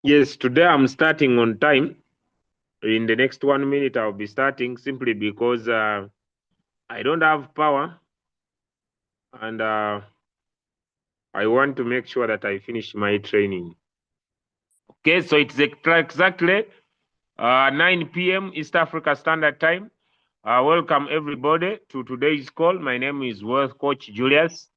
Yes, today I'm starting on time. In the next 1 minute, I'll be starting simply because I don't have power and I want to make sure that I finish my training. Okay, so it's exactly 9 p.m. East Africa Standard Time. Welcome everybody to today's call. My name is Wealth Coach Julius.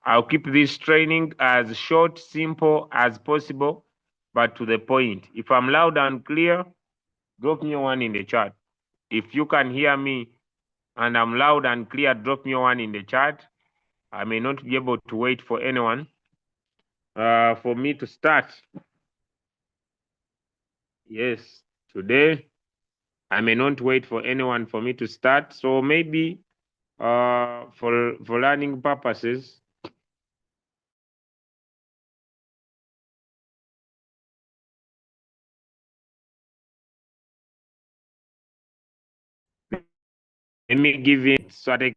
I'll keep this training as short, simple as possible, but to the point. If I'm loud and clear, drop me one in the chat. If you can hear me and I'm loud and clear, drop me one in the chat. I may not be able to wait for anyone for me to start. Yes, today I may not wait for anyone for me to start. So maybe for learning purposes, let me give it so that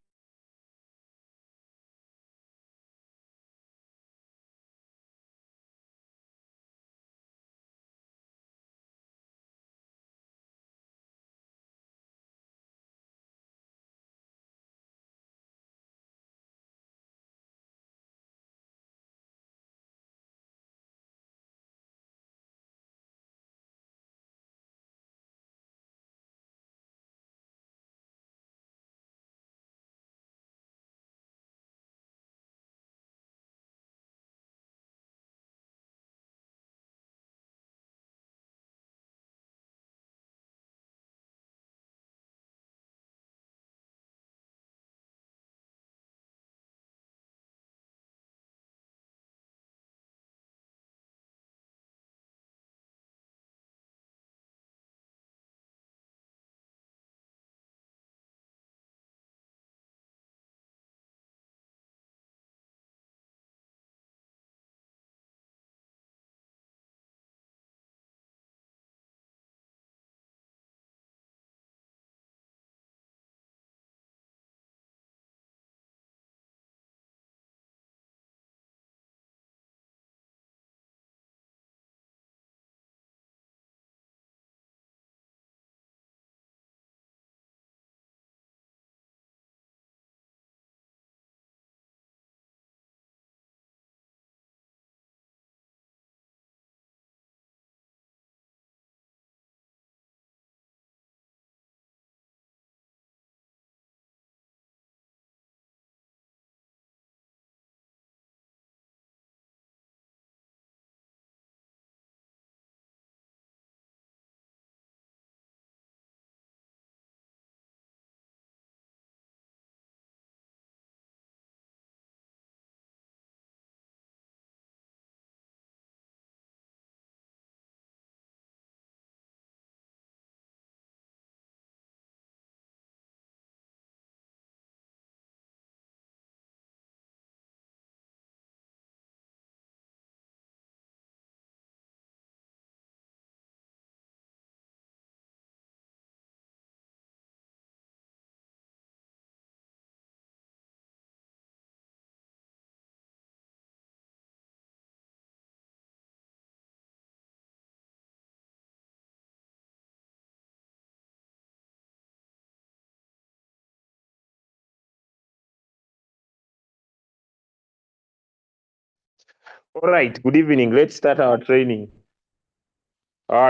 all right, good evening. Let's start our training.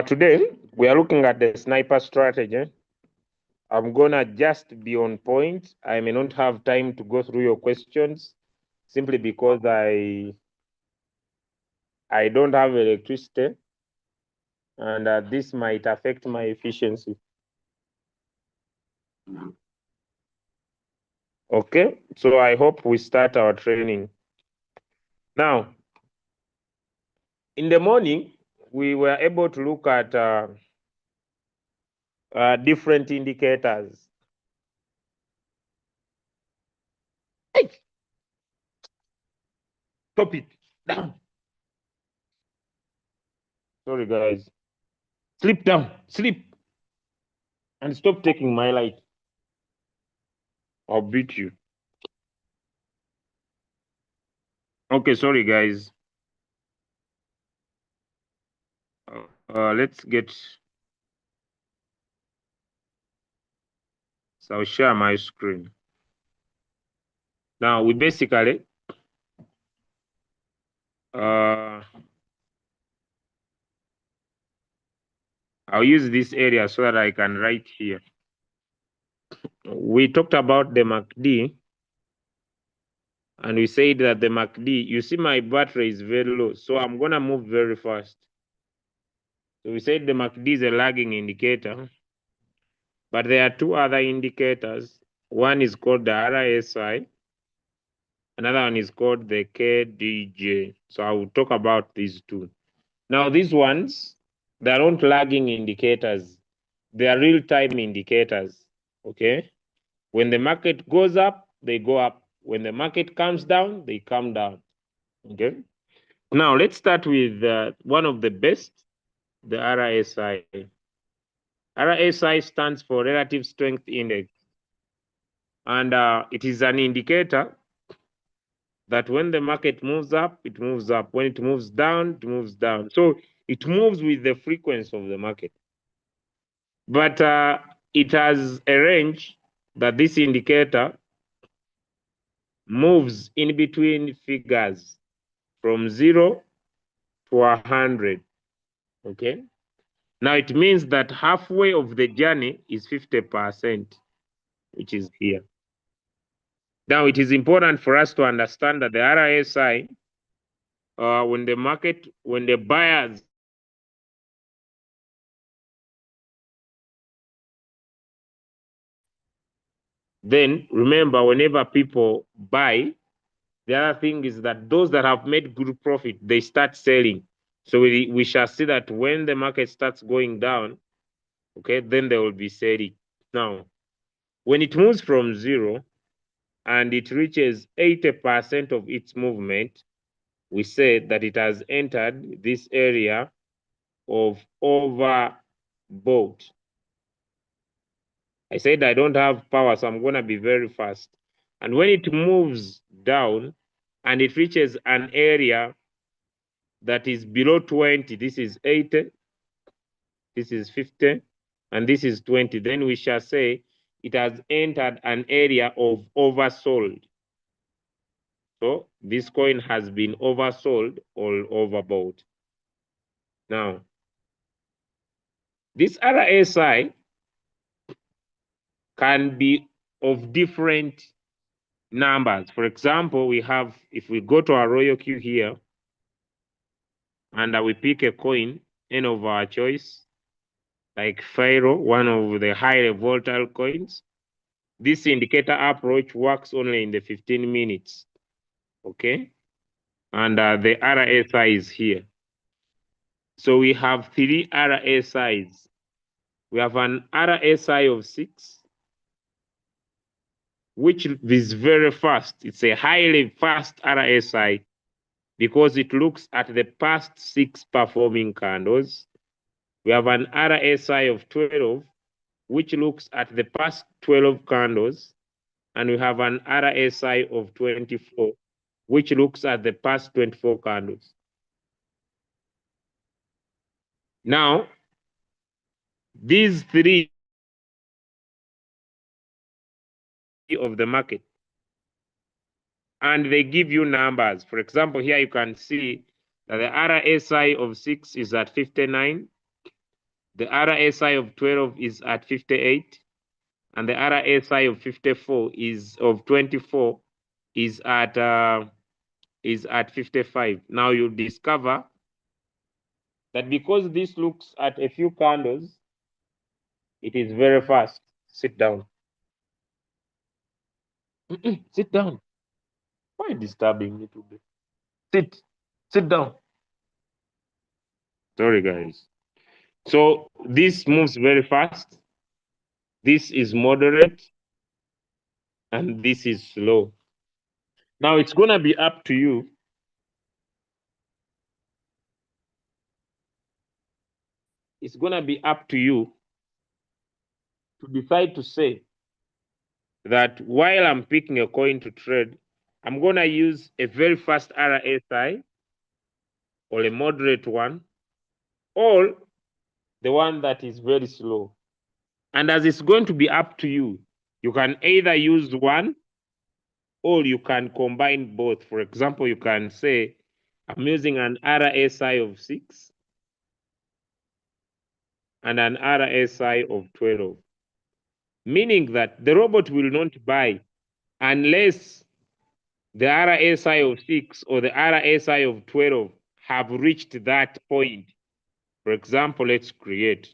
Today, we are looking at the sniper strategy. I'm gonna just be on point. I may not have time to go through your questions simply because I don't have electricity and this might affect my efficiency. Okay, so I hope we start our training. Now, in the morning, we were able to look at different indicators. Hey! Stop it. Down. Sorry, guys. Sleep down. Sleep. And stop taking my light. I'll beat you. Okay, sorry, guys. let's get. So I'll share my screen. Now we basically I'll use this area so that I can write here. We talked about the MACD, and we said that the MACD, you see my battery is very low, so I'm gonna move very fast. So we said the MACD is a lagging indicator, but there are two other indicators. One is called the RSI, another one is called the KDJ. So I will talk about these two. Now these ones, they are not lagging indicators. They are real-time indicators, okay? When the market goes up, they go up. When the market comes down, they come down, okay? Now let's start with one of the best, the RSI. RSI stands for Relative Strength Index. And it is an indicator that when the market moves up, it moves up. When it moves down, it moves down. So it moves with the frequency of the market. But it has a range that this indicator moves in between figures from 0 to 100, okay? Now it means that halfway of the journey is 50%, which is here. Now it is important for us to understand that the RSI, when the buyers then remember, whenever people buy, the other thing is that those that have made good profit, they start selling. So we shall see that when the market starts going down, okay, then they will be selling. Now, when it moves from 0 and it reaches 80% of its movement, we say that it has entered this area of overbought. I said I don't have power, so I'm going to be very fast. And when it moves down and it reaches an area that is below 20, this is 80, this is 50, and this is 20, then we shall say it has entered an area of oversold. So this coin has been oversold or overbought. Now, this RSI can be of different numbers. For example, we have, if we go to our royal queue here, and we pick a coin, any of our choice, like Pharaoh, one of the highly volatile coins, this indicator approach works only in the 15 minutes, okay? And the RSI is here. So we have 3 RSIs. We have an RSI of 6, which is very fast. It's a highly fast RSI because it looks at the past 6 performing candles. We have an RSI of 12, which looks at the past 12 candles. And we have an RSI of 24, which looks at the past 24 candles. Now, these 3 of the market, and they give you numbers. For example, here you can see that the RSI of 6 is at 59, the RSI of 12 is at 58, and the RSI of 54 is of 24 is at 55. Now you discover that because this looks at a few candles, it is very fast. Sit down. Sit down. Why disturbing me today? Sit down. Sorry, guys. So this moves very fast. This is moderate. And this is slow. Now it's going to be up to you. It's going to be up to you to decide to say that while I'm picking a coin to trade, I'm going to use a very fast RSI or a moderate one, or the one that is very slow. And as it's going to be up to you, you can either use one or you can combine both. For example, you can say, I'm using an RSI of 6 and an RSI of 12, meaning that the robot will not buy unless the RSI of 6 or the RSI of 12 have reached that point. For example, let's create.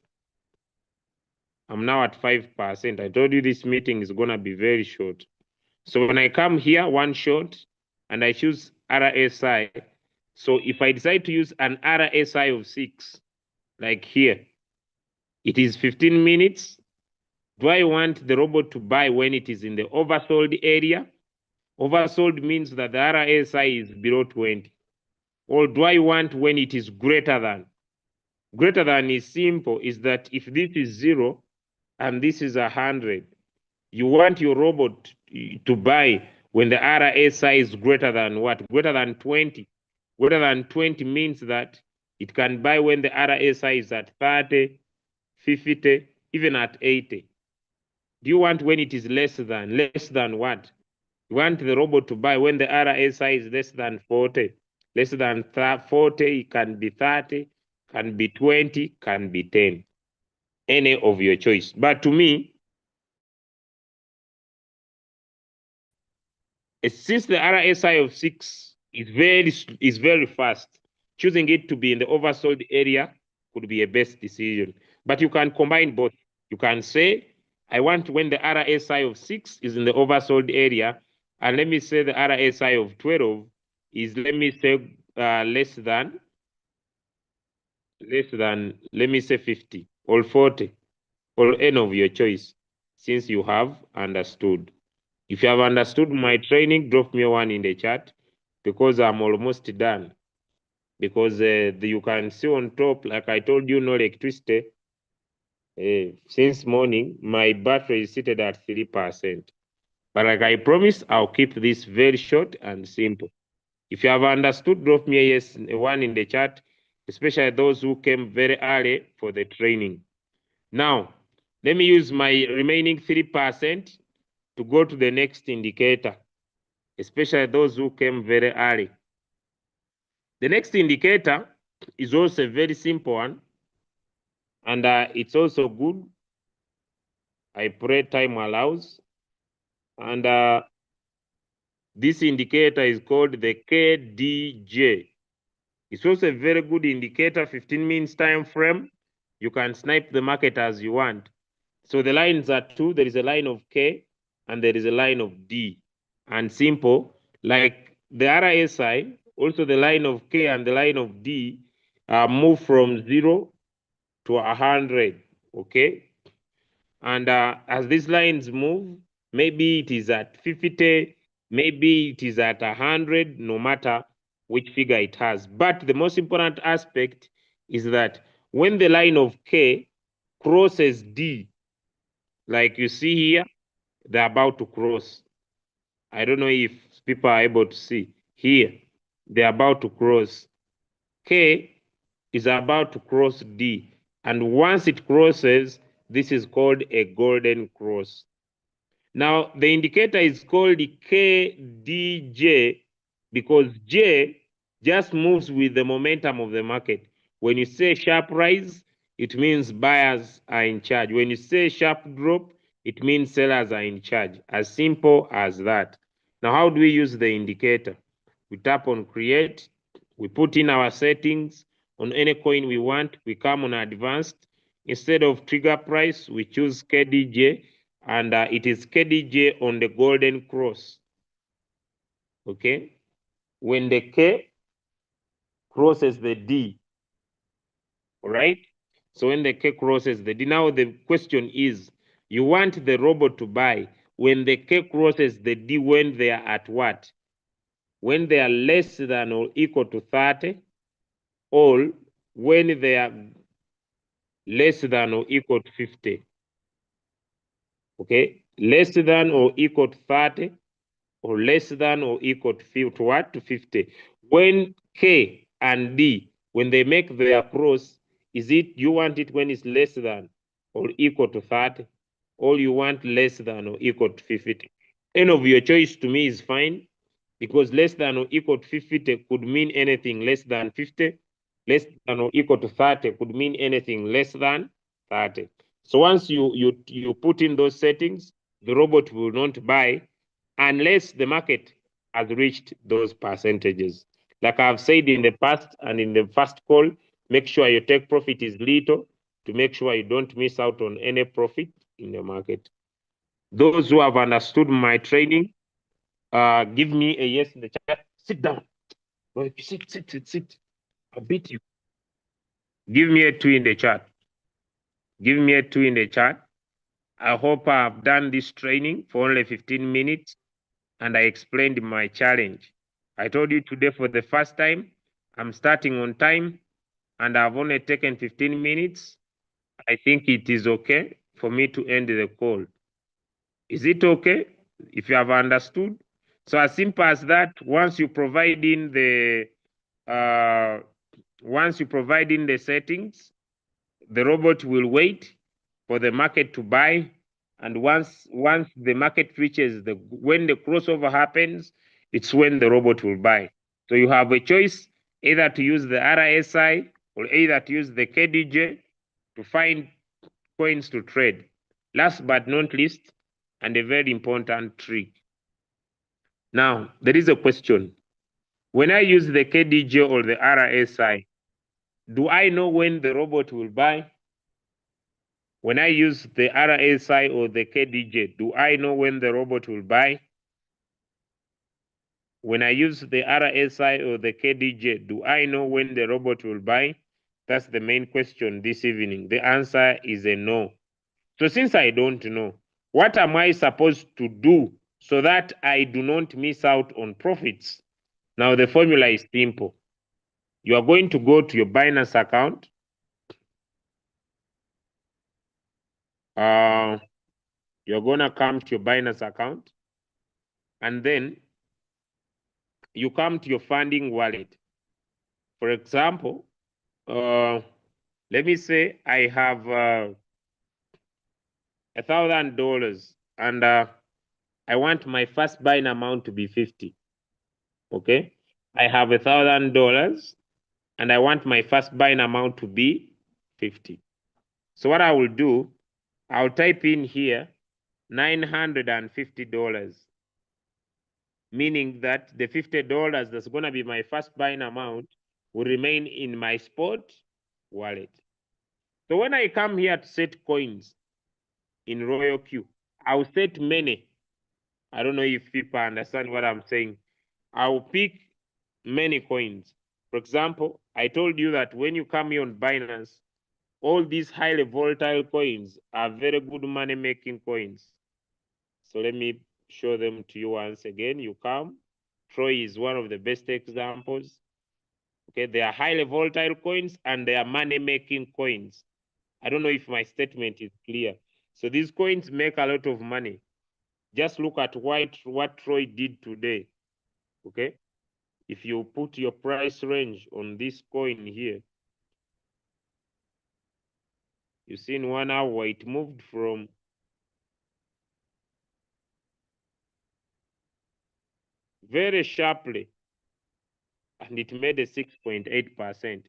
I'm now at 5%. I told you this meeting is going to be very short. So when I come here, one shot, and I choose RSI. So if I decide to use an RSI of 6, like here, it is 15 minutes. Do I want the robot to buy when it is in the oversold area? Oversold means that the RSI is below 20. Or do I want when it is greater than? Greater than is simple, is that if this is 0 and this is 100, you want your robot to buy when the RSI is greater than what? Greater than 20. Greater than 20 means that it can buy when the RSI is at 30, 50, even at 80. Do you want when it is less than? Less than what? You want the robot to buy when the RSI is less than 40. Less than 40, it can be 30, can be 20, can be 10. Any of your choice. But to me, since the RSI of 6 is very fast, choosing it to be in the oversold area could be a best decision. But you can combine both. You can say, I want when the RSI of 6 is in the oversold area, and let me say the RSI of 12 is, let me say, less than, let me say 50 or 40 or any of your choice, since you have understood. If you have understood my training, drop me one in the chat, because I'm almost done. Because you can see on top, like I told you, no electricity. Since morning, my battery is seated at 3%. But like I promised, I'll keep this very short and simple. If you have understood, drop me a yes, one in the chat, especially those who came very early for the training. Now, let me use my remaining 3% to go to the next indicator, especially those who came very early. The next indicator is also a very simple one, and it's also good. I pray time allows. And this indicator is called the KDJ. It's also a very good indicator, 15 minutes time frame. You can snipe the market as you want. So the lines are two. There is a line of K and there is a line of D. And simple, like the RSI, also the line of K and the line of D move from 0 to 100, okay? And as these lines move, maybe it is at 50, maybe it is at 100, no matter which figure it has. But the most important aspect is that when the line of K crosses D, like you see here, they're about to cross. I don't know if people are able to see. Here, they're about to cross. K is about to cross D. And once it crosses, this is called a golden cross. Now, the indicator is called KDJ because J just moves with the momentum of the market. When you say sharp rise, it means buyers are in charge. When you say sharp drop, it means sellers are in charge. As simple as that. Now, how do we use the indicator? We tap on create, we put in our settings on any coin we want, we come on advanced. Instead of trigger price, we choose KDJ, and it is KDJ on the golden cross. Okay, when the K crosses the D, all right? So when the K crosses the D, now the question is, you want the robot to buy when the K crosses the D, when they are at what? When they are less than or equal to 30, or when they are less than or equal to 50. Okay, less than or equal to 30, or less than or equal to 50, what? To 50. When K and D, when they make their cross, Is it you want it when it's less than or equal to 30, or you want less than or equal to 50? Any of your choice to me is fine, because less than or equal to 50 could mean anything less than 50. Less than or equal to 30 could mean anything less than 30. So once you put in those settings, the robot will not buy unless the market has reached those percentages. Like I've said in the past and in the first call, make sure your take profit is little to make sure you don't miss out on any profit in the market. Those who have understood my training, give me a yes in the chat. Sit down. Sit. I'll beat you. Give me a 2 in the chat. Give me a 2 in the chat. I hope I've done this training for only 15 minutes and I explained my challenge. I told you today for the first time, I'm starting on time and I've only taken 15 minutes. I think it is okay for me to end the call. Is it okay if you have understood? So as simple as that, once you provide in the settings, the robot will wait for the market to buy, and once the market reaches when the crossover happens, it's when the robot will buy. So you have a choice either to use the RSI or either to use the KDJ to find coins to trade. Last but not least, and a very important trick. Now, there is a question. When I use the KDJ or the RSI, do I know when the robot will buy? When I use the RSI or the KDJ, do I know when the robot will buy? When I use the RSI or the KDJ, do I know when the robot will buy? That's the main question this evening. The answer is a no. So since I don't know, what am I supposed to do so that I do not miss out on profits? Now the formula is simple. You are going to go to your Binance account. You're going to come to your Binance account, and then you come to your funding wallet. For example, let me say I have $1,000 and I want my first buying amount to be 50. Okay, I have $1,000 and I want my first buying amount to be 50. So what I will do, I'll type in here $950, meaning that the $50 that's going to be my first buying amount will remain in my spot wallet. So when I come here to set coins in RoyalQ, I'll set many. I don't know if people understand what I'm saying. I'll pick many coins. For example, I told you that when you come here on Binance, all these highly volatile coins are very good money-making coins. So let me show them to you once again. You come. Troy is one of the best examples. Okay, they are highly volatile coins and they are money-making coins. I don't know if my statement is clear. So these coins make a lot of money. Just look at what Troy did today. Okay, if you put your price range on this coin here, you see in 1 hour it moved from very sharply and it made a 6.8%.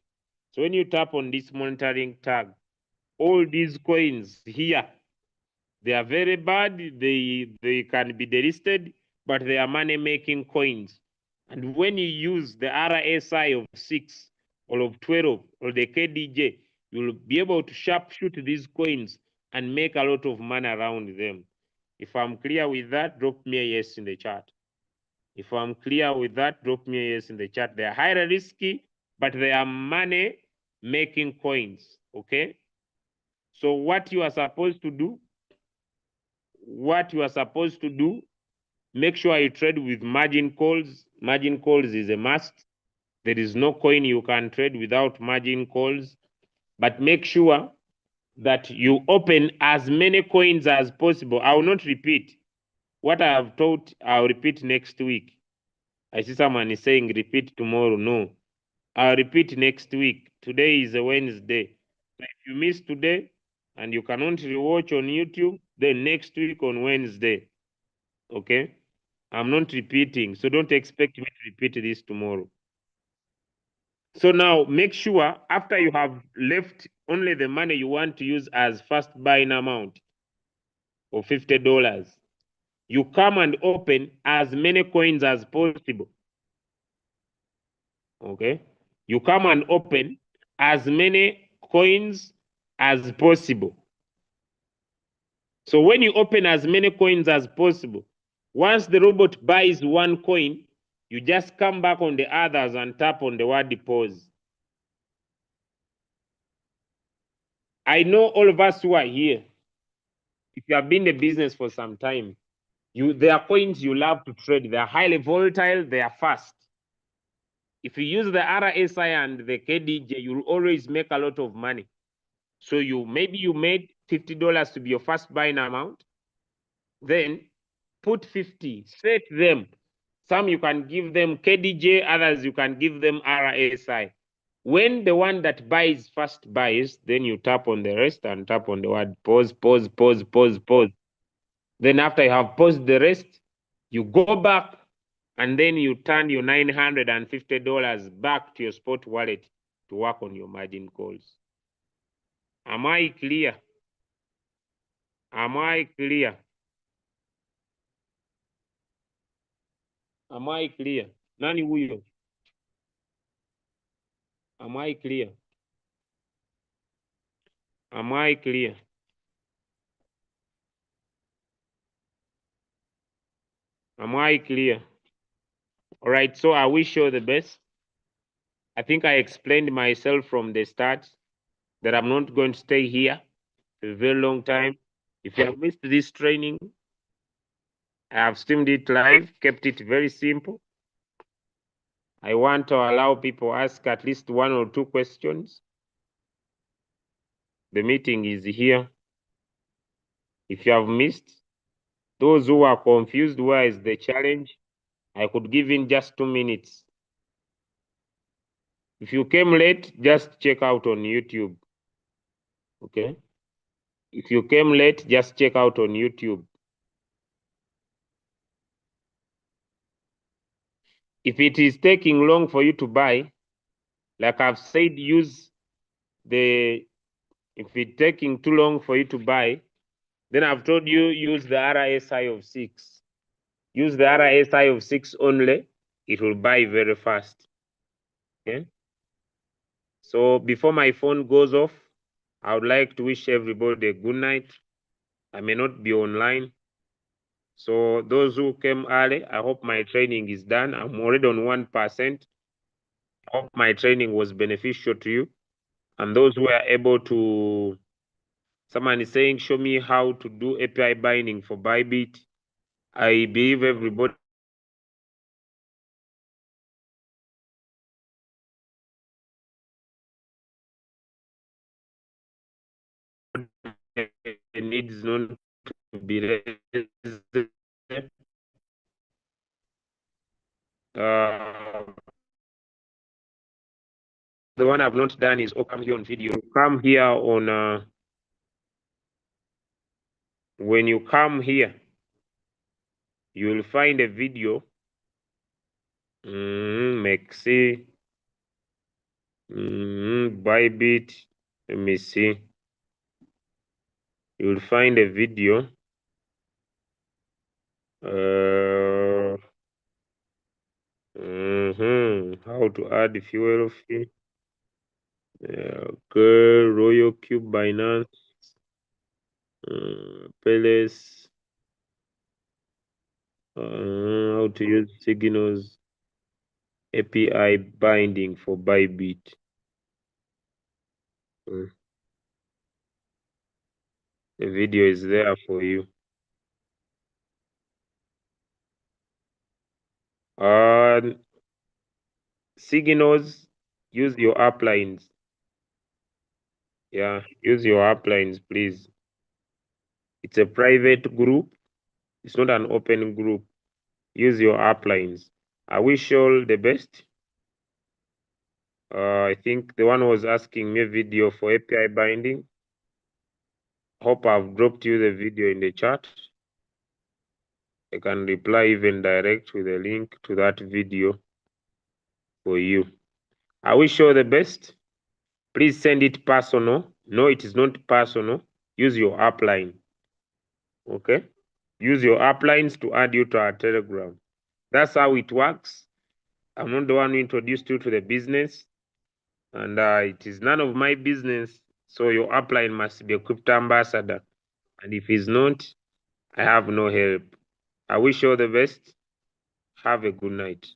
So when you tap on this monitoring tag, all these coins here, they are very bad. They can be delisted, but they are money-making coins. And when you use the RSI of 6 or of 12 or the KDJ, you'll be able to sharpshoot these coins and make a lot of money around them. If I'm clear with that, drop me a yes in the chat. If I'm clear with that, drop me a yes in the chat. They are highly risky, but they are money-making coins, okay? So what you are supposed to do, make sure you trade with margin calls. Margin calls is a must. There is no coin you can trade without margin calls, but make sure that you open as many coins as possible. I will not repeat what I have taught. I'll repeat next week. I see someone is saying repeat tomorrow. No, I'll repeat next week. Today is a Wednesday. So if you miss today and you cannot rewatch on YouTube, then next week on Wednesday. Okay? I'm not repeating, so don't expect me to repeat this tomorrow. So now make sure after you have left only the money you want to use as first buying amount of $50, you come and open as many coins as possible. Okay? You come and open as many coins as possible. So when you open as many coins as possible, once the robot buys one coin, you just come back on the others and tap on the word pause. I know all of us who are here, if you have been in the business for some time, there are coins you love to trade. They are highly volatile, they are fast. If you use the RSI and the KDJ, you'll always make a lot of money. So maybe you made $50 to be your first buying amount. Then put 50, set them. Some you can give them KDJ, others you can give them RSI. When the one that buys first buys, then you tap on the rest and tap on the word pause, pause, pause, pause, pause. Then after you have paused the rest, you go back and then you turn your $950 back to your spot wallet to work on your margin calls. Am I clear? Am I clear? Am I clear? Nani huyo? Am I clear? Am I clear? Am I clear? All right, so I wish you the best. I think I explained myself from the start that I'm not going to stay here for a very long time. If you have missed this training, I have streamed it live, kept it very simple. I want to allow people to ask at least 1 or 2 questions. The meeting is here. If you have missed, those who are confused, where is the challenge? I could give in just 2 minutes. If you came late, just check out on YouTube. Okay? If you came late, just check out on YouTube. If it is taking long for you to buy, like I've said, if it's taking too long for you to buy, then I've told you use the RSI of 6. Use the RSI of 6 only. It will buy very fast. Okay? So before my phone goes off, I would like to wish everybody a good night. I may not be online. So those who came early, I hope my training is done. I'm already on 1%. I hope my training was beneficial to you. And those who are able to, someone is saying, show me how to do API binding for Bybit. I believe everybody needs not to be raised. The one I've not done is come here on video. Come here on when you come here, you will find a video. Mexi, Bybit. Let me see. You will find a video. How to add fuel fee. Okay, Royal Cube, Binance, Palace. How to use Signals API binding for Bybit. The video is there for you. Signals, use your uplines. Yeah, use your uplines, please. It's a private group. It's not an open group. Use your uplines. I wish you all the best. I think the one was asking me a video for API binding. Hope I've dropped you the video in the chat. I can reply even direct with a link to that video for you. I wish you all the best. Please send it personal. No, it is not personal. Use your upline. Okay? Use your uplines to add you to our Telegram. That's how it works. I'm not the one who introduced you to the business, and it is none of my business. So your upline must be a crypto ambassador. And if he's not, I have no help. I wish you all the best. Have a good night.